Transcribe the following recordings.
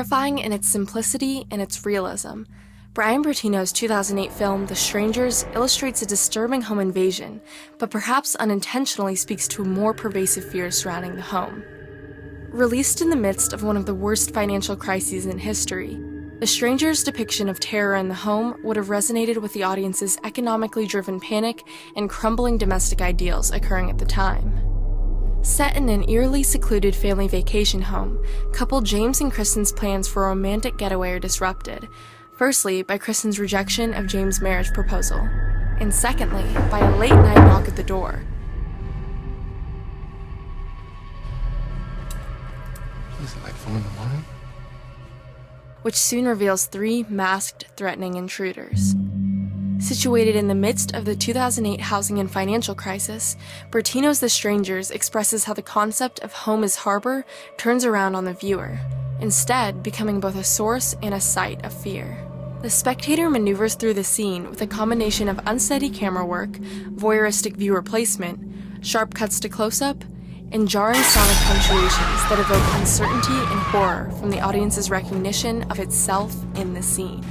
terrifying in its simplicity and its realism, Bryan Bertino's 2008 film The Strangers illustrates a disturbing home invasion, but perhaps unintentionally speaks to a more pervasive fear surrounding the home. Released in the midst of one of the worst financial crises in history, The Strangers' depiction of terror in the home would have resonated with the audience's economically driven panic and crumbling domestic ideals occurring at the time. Set in an eerily secluded family vacation home, couple James and Kristen's plans for a romantic getaway are disrupted, firstly by Kristen's rejection of James' marriage proposal, and secondly by a late-night knock at the door. Is it like 4 in the morning? Which soon reveals 3 masked, threatening intruders. Situated in the midst of the 2008 housing and financial crisis, Bertino's The Strangers expresses how the concept of home as harbor turns around on the viewer, instead becoming both a source and a site of fear. The spectator maneuvers through the scene with a combination of unsteady camera work, voyeuristic viewer placement, sharp cuts to close-up, and jarring sonic punctuations that evoke uncertainty and horror from the audience's recognition of itself in the scene.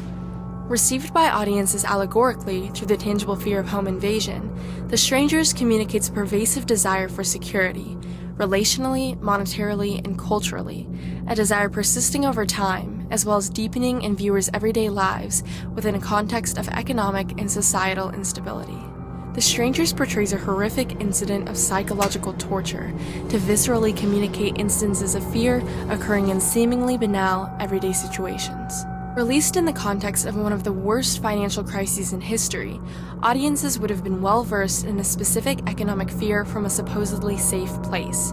Received by audiences allegorically through the tangible fear of home invasion, The Strangers communicates a pervasive desire for security, relationally, monetarily, and culturally, a desire persisting over time, as well as deepening in viewers' everyday lives within a context of economic and societal instability. The Strangers portrays a horrific incident of psychological torture to viscerally communicate instances of fear occurring in seemingly banal, everyday situations. Released in the context of one of the worst financial crises in history, audiences would have been well-versed in a specific economic fear from a supposedly safe place,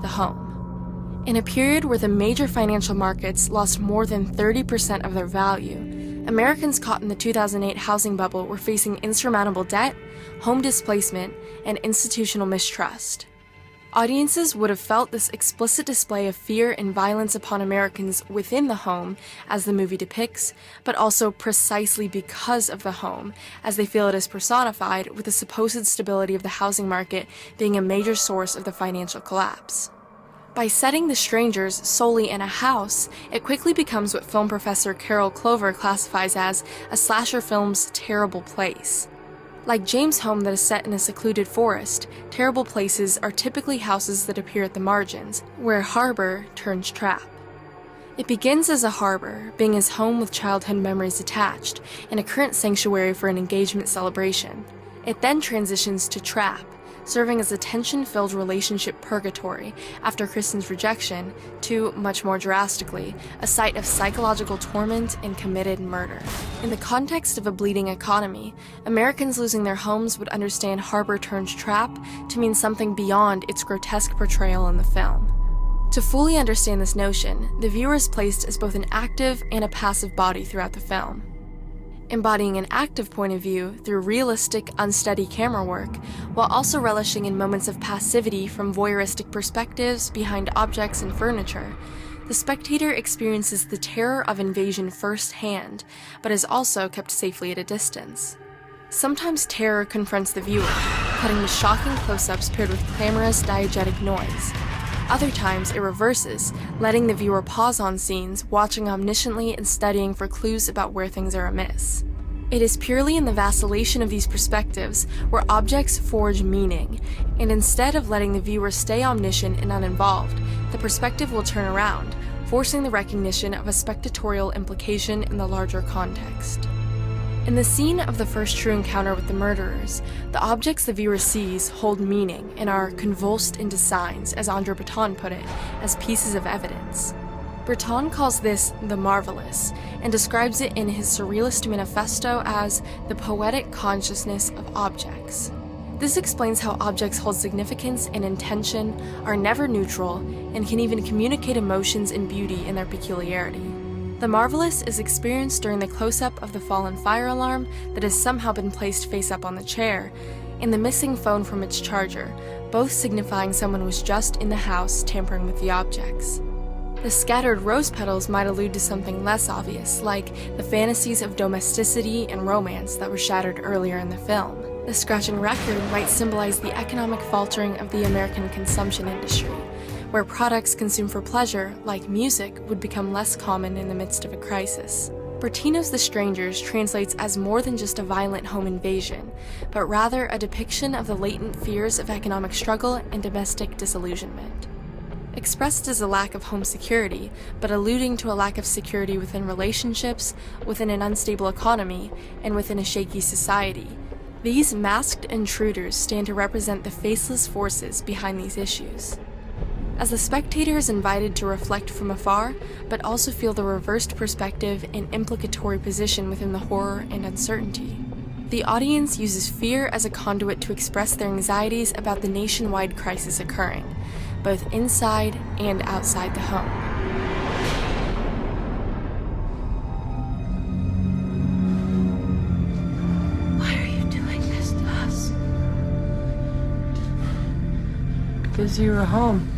the home. In a period where the major financial markets lost more than 30% of their value, Americans caught in the 2008 housing bubble were facing insurmountable debt, home displacement, and institutional mistrust. Audiences would have felt this explicit display of fear and violence upon Americans within the home, as the movie depicts, but also precisely because of the home, as they feel it is personified with the supposed stability of the housing market being a major source of the financial collapse. By setting The Strangers solely in a house, it quickly becomes what film professor Carol Clover classifies as a slasher film's terrible place. Like James' home that is set in a secluded forest, terrible places are typically houses that appear at the margins, where harbor turns trap. It begins as a harbor, being his home with childhood memories attached, and a current sanctuary for an engagement celebration. It then transitions to trap, serving as a tension-filled relationship purgatory after Kristen's rejection, to, much more drastically, a site of psychological torment and committed murder. In the context of a bleeding economy, Americans losing their homes would understand harbor turns trap to mean something beyond its grotesque portrayal in the film. To fully understand this notion, the viewer is placed as both an active and a passive body throughout the film. Embodying an active point of view through realistic, unsteady camera work, while also relishing in moments of passivity from voyeuristic perspectives behind objects and furniture, the spectator experiences the terror of invasion firsthand, but is also kept safely at a distance. Sometimes terror confronts the viewer, cutting to shocking close-ups paired with clamorous diegetic noise. Other times it reverses, letting the viewer pause on scenes, watching omnisciently and studying for clues about where things are amiss. It is purely in the vacillation of these perspectives where objects forge meaning, and instead of letting the viewer stay omniscient and uninvolved, the perspective will turn around, forcing the recognition of a spectatorial implication in the larger context. In the scene of the first true encounter with the murderers, the objects the viewer sees hold meaning and are convulsed into signs, as Andre Breton put it, as pieces of evidence. Breton calls this the marvelous, and describes it in his surrealist manifesto as the poetic consciousness of objects. This explains how objects hold significance and intention, are never neutral, and can even communicate emotions and beauty in their peculiarity. The marvelous is experienced during the close-up of the fallen fire alarm that has somehow been placed face-up on the chair, and the missing phone from its charger, both signifying someone was just in the house tampering with the objects. The scattered rose petals might allude to something less obvious, like the fantasies of domesticity and romance that were shattered earlier in the film. The scratching record might symbolize the economic faltering of the American consumption industry, where products consumed for pleasure, like music, would become less common in the midst of a crisis. Bertino's The Strangers translates as more than just a violent home invasion, but rather a depiction of the latent fears of economic struggle and domestic disillusionment. Expressed as a lack of home security, but alluding to a lack of security within relationships, within an unstable economy, and within a shaky society, these masked intruders stand to represent the faceless forces behind these issues. As the spectator is invited to reflect from afar, but also feel the reversed perspective and implicatory position within the horror and uncertainty, the audience uses fear as a conduit to express their anxieties about the nationwide crisis occurring, both inside and outside the home. Why are you doing this to us? Because you were home.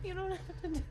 You don't have to do